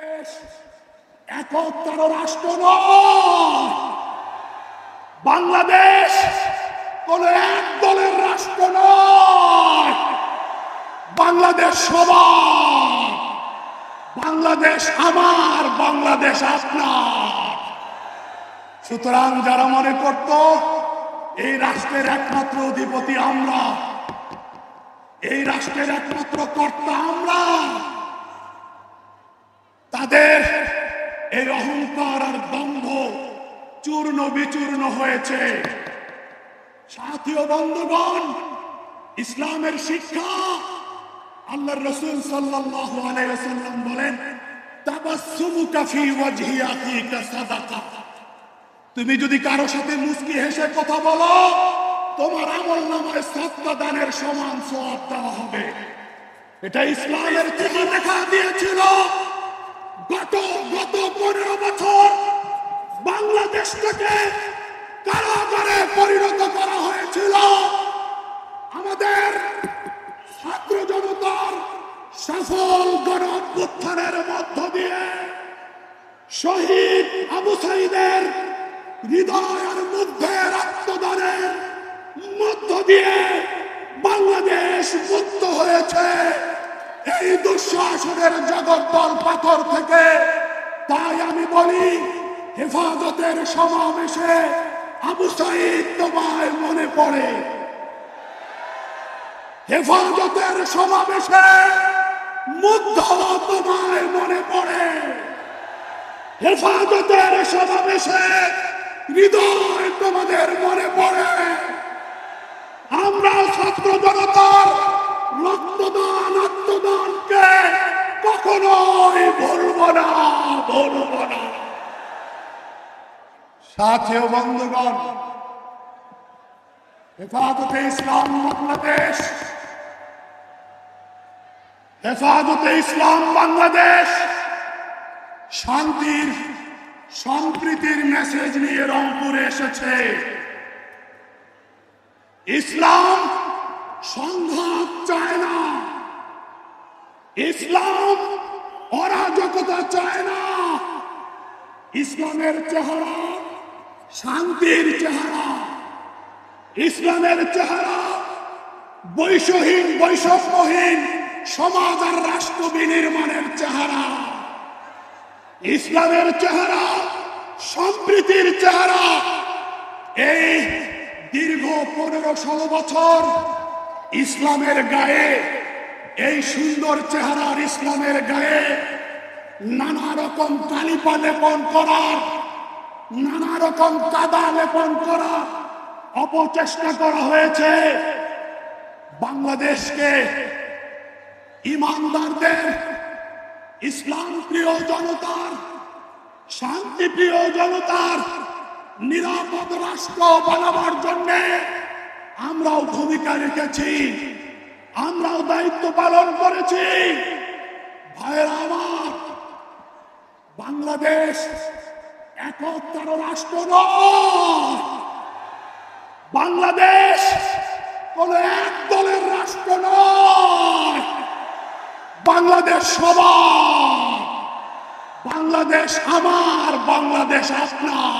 দেশ একত্র রাষ্ট্র নয়। বাংলাদেশ কোন এক দলের রাষ্ট্র নয়। বাংলাদেশ সবার, বাংলাদেশ আমার, বাংলাদেশ আপনার। সুতরাং যারা মনে করত এই রাষ্ট্রের একমাত্র অধিপতি আমরা, এই রাষ্ট্রের একমাত্র কর্তা আমরা, তাদের এই অহংকার আর দম্ভ চূর্ণ বিচূর্ণ হয়েছে। সাথী ও বন্ধুগণ, ইসলামের শিক্ষা, আল্লাহর রাসূল সাল্লাল্লাহু আলাইহি ওয়াসাল্লাম বলেন, তাবাসসুমুকা ফি ওয়াজহি আখিকা সাদাকা। তুমি যদি কারো সাথে মুস্কি হেসে কথা বলো, তোমার আমলনামায় সাদকা দানের সমান সওয়াব দেওয়া হবে। এটা ইসলামের থেকে দেখা দিয়েছিল। গত 15 বছর বাংলাদেশটাকে কারাগারে পরিণত করা হয়েছিল। আমাদের ছাত্র জনতার সফল গণ অভ্যুত্থানের মধ্য দিয়ে শহীদ আবু সাঈদের হৃদয়ের মধ্যে রক্তদানের মধ্য দিয়ে বাংলাদেশ মুক্ত হয়েছে এই দুঃশাসনের জগদ্দল পাথর থেকে। তাই আমি বলি, হেফাজতের সমাবেশে আবু সাঈদ তোমায় মনে পড়ে। হেফাজতের সমাবেশে মুগ্ধ তোমায় মনে পড়ে। হেফাজতের সমাবেশে হৃদয় তোমাদের মনে পড়ে। আমরা ছাত্র জনতার রক্তদান আত্মদানকে কখনোই ভুলব না, ভুলব না। সাথী ও বন্ধুগণ, হেফাজতে ইসলাম বাংলাদেশ, হেফাজতে ইসলাম বাংলাদেশ শান্তির সম্প্রীতির মেসেজ নিয়ে রংপুরে এসেছে। ইসলাম সংঘাত চায় না, ইসলাম অরাজকতা চায় না। ইসলামের চেহারা শান্তির চেহারা, ইসলামের চেহারা বৈষহীন বৈষম্যহীন সমাজ আর রাষ্ট্র বিনির্মাণের চেহারা। ইসলামের চেহারা সম্প্রীতির চেহারা। এই দীর্ঘ 15-16 বছর ইসলামের গায়ে, এই সুন্দর চেহারার ইসলামের গায়ে নানা রকম কালিপা লেপন করার, নানা রকম কাদা লেপন করার অপচেষ্টা করা হয়েছে। বাংলাদেশকে ইমানদারদের, ইসলাম প্রিয় জনতার, শান্তি প্রিয় জনতার নিরাপদ রাষ্ট্র বানাবার জন্য আমরাও ভূমিকা রেখেছি, আমরাও দায়িত্ব পালন করেছি। ভাইয়েরা আমার, বাংলাদেশ একত্র রাষ্ট্র নয়। বাংলাদেশ কোন এক দলের রাষ্ট্র নয়। বাংলাদেশ সবার, বাংলাদেশ আমার, বাংলাদেশ আপনার।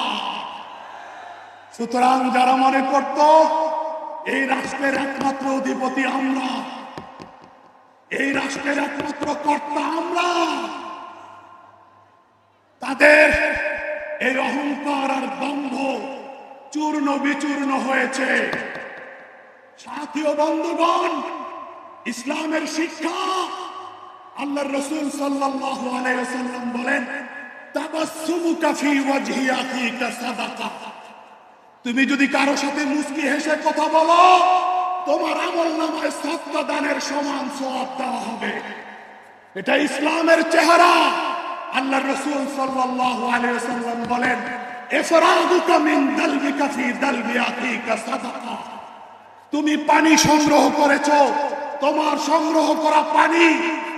সুতরাং যারা মনে করত এই রাষ্ট্রের একমাত্র অধিপতি আমরা, এই রাষ্ট্রের একমাত্র কর্তা আমরা, তাদের এই অহংকার আর দম্ভ চূর্ণ বিচূর্ণ হয়েছে। সাথী ও বন্ধুগণ, ইসলামের শিক্ষা, আল্লাহর রাসূল সাল্লাল্লাহু আলাইহি ওয়াসাল্লাম বলেন, তাবাসসুমুকা ফি ওয়াজহি আখিকা সাদাকা। তুমি যদি কারো সাথে মুস্কি হেসে কথা বলো, তোমার আমলনামায় সাদকা দানের সমান সওয়াব দেওয়া হবে। এটা ইসলামের চেহারা। আল্লাহর রাসূল সাল্লাল্লাহু আলাইহি ওয়াসাল্লাম বলেন, ইফরাদুকা মিন দালবিকা ফি দালবি আখিকা সাদাকা। তুমি পানি সংগ্রহ করেছো, তোমার সংগ্রহ করা পানি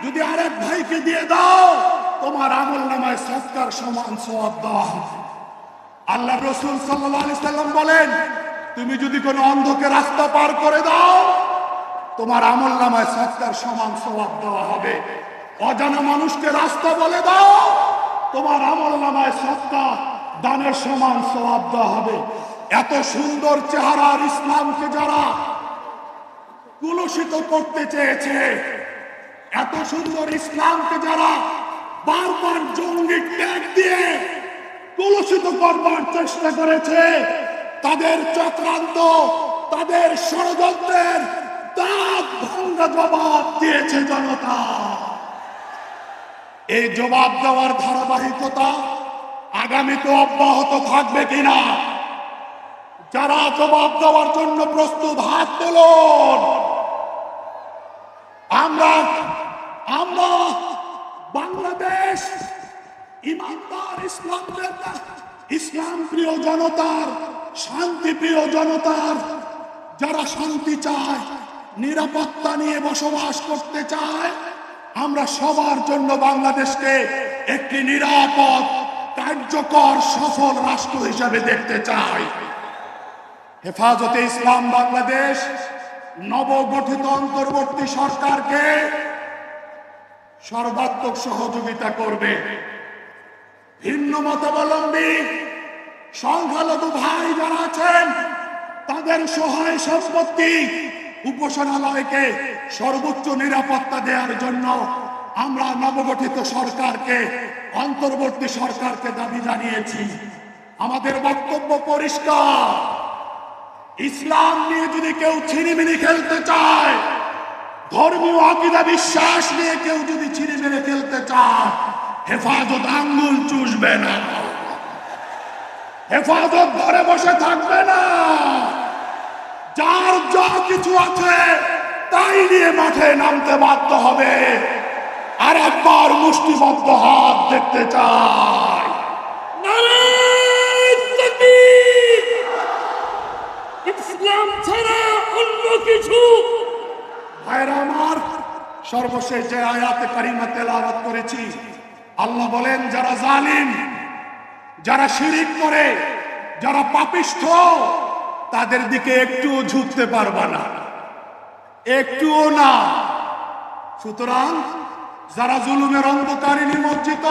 যদি আরেক ভাইকে দিয়ে দাও, তোমার আমলনামায় সাদকার সমান সওয়াব দেওয়া হবে। আল্লাহর রাসূল সাল্লাল্লাহু আলাইহি ওয়াসাল্লাম বলেন, তুমি যদি কোনো অন্ধকে রাস্তা পার করে দাও, তোমার আমলনামায় সাদকার সমান সওয়াব দেওয়া হবে। অজানা মানুষকে রাস্তা বলে দাও, তোমার আমলনামায় সদকা দানের সমান সওয়াব দেওয়া হবে। এত সুন্দর চেহারার ইসলামকে যারা কুলুষিত করতে চেয়েছে, এত সুন্দর ইসলামকে যারা বারবার জঙ্গি ট্যাগ দিয়ে কুলুষিত করবার চেষ্টা করেছে, তাদের চক্রান্ত, তাদের ষড়যন্ত্রের দাঁত ভাঙা জবাব দিয়েছে জনতা। এই জবাব দেওয়ার ধারাবাহিকতা আগামীতে অব্যাহত থাকবে কিনা? যারা জবাব দেওয়ার জন্য প্রস্তুত হাত তোলুন। আমরা বাংলাদেশ ইমানদার ইসলাম প্রিয় জনতার, শান্তি প্রিয় জনতার, যারা শান্তি চায়, নিরাপত্তা নিয়ে বসবাস করতে চায়, আমরা সবার জন্য বাংলাদেশকে একটি নিরাপদ, কার্যকর, সফল রাষ্ট্র হিসেবে দেখতে চাই। হেফাজতে ইসলাম বাংলাদেশ নবগঠিত অন্তর্বর্তী সরকারকে সর্বাত্মক সহযোগিতা করবে। ভিন্ন মতাবলম্বী সংখ্যালঘু ভাই যারা আছেন, তাদের সহায় সম্পত্তি, উপাসনালয়কে সর্বোচ্চ নিরাপত্তা দেওয়ার জন্য আমরা নবগঠিত সরকারকে, অন্তর্বর্তী সরকারকে দাবি জানিয়েছি। আমাদের বক্তব্য পরিষ্কার, ইসলাম নিয়ে যদি কেউ ছিনিমিনি খেলতে চায়, ধর্মীয় আকীদা বিশ্বাস নিয়ে কেউ যদি ছিনিমিনি খেলতে চায়, হেফাজত আঙ্গুল চুষবে না, হেফাজত ঘরে বসে থাকবে না। যার যা কিছু আছে তাই নিয়ে মাঠে নামতে বাধ্য হবে। আর একবার মুষ্টিবদ্ধ হাত দেখতে চাই। ইসলাম ছাড়া অন্য কিছু। ভাইরা আমার, সর্বশেষ যে আয়াতে কারিমা তেলাওয়াত করেছি, আল্লাহ বলেন যারা জালিম, যারা শিরিক করে, যারা পাপিষ্ঠ, তাদের দিকে একটুও ঝুঁকতে পারবা না, একটুও না। সুতরাং যারা জুলুমের অন্ধকারে নিমজ্জিত,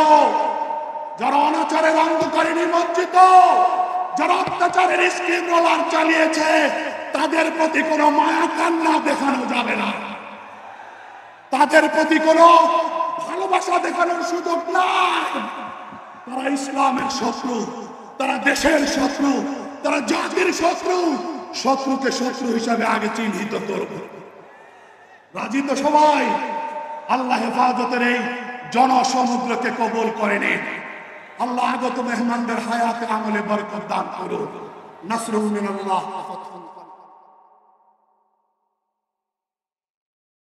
যারা অনাচারের অন্ধকারে নিমজ্জিত, যারা অত্যাচারের স্কিম রোলার চালিয়েছে, তাদের প্রতি কোনো মায়া কান্না দেখানো যাবে না, তাদের প্রতি কোনো ভালোবাসা দেখানোর সুযোগ নাই। তারা ইসলামের শত্রু, তারা দেশের শত্রু, তারা জাতির শত্রু। শত্রুকে শত্রু হিসাবে আগে চিহ্নিত করব। রাজি তো সবাই? আল্লাহ হেফাজতের এই জনসমুদ্রকে কবুল করে নিন। আল্লাহ আগত মেহমানদের হায়াতে আমলে বরকত দান করুন। নাসরুল মিনাল্লাহ।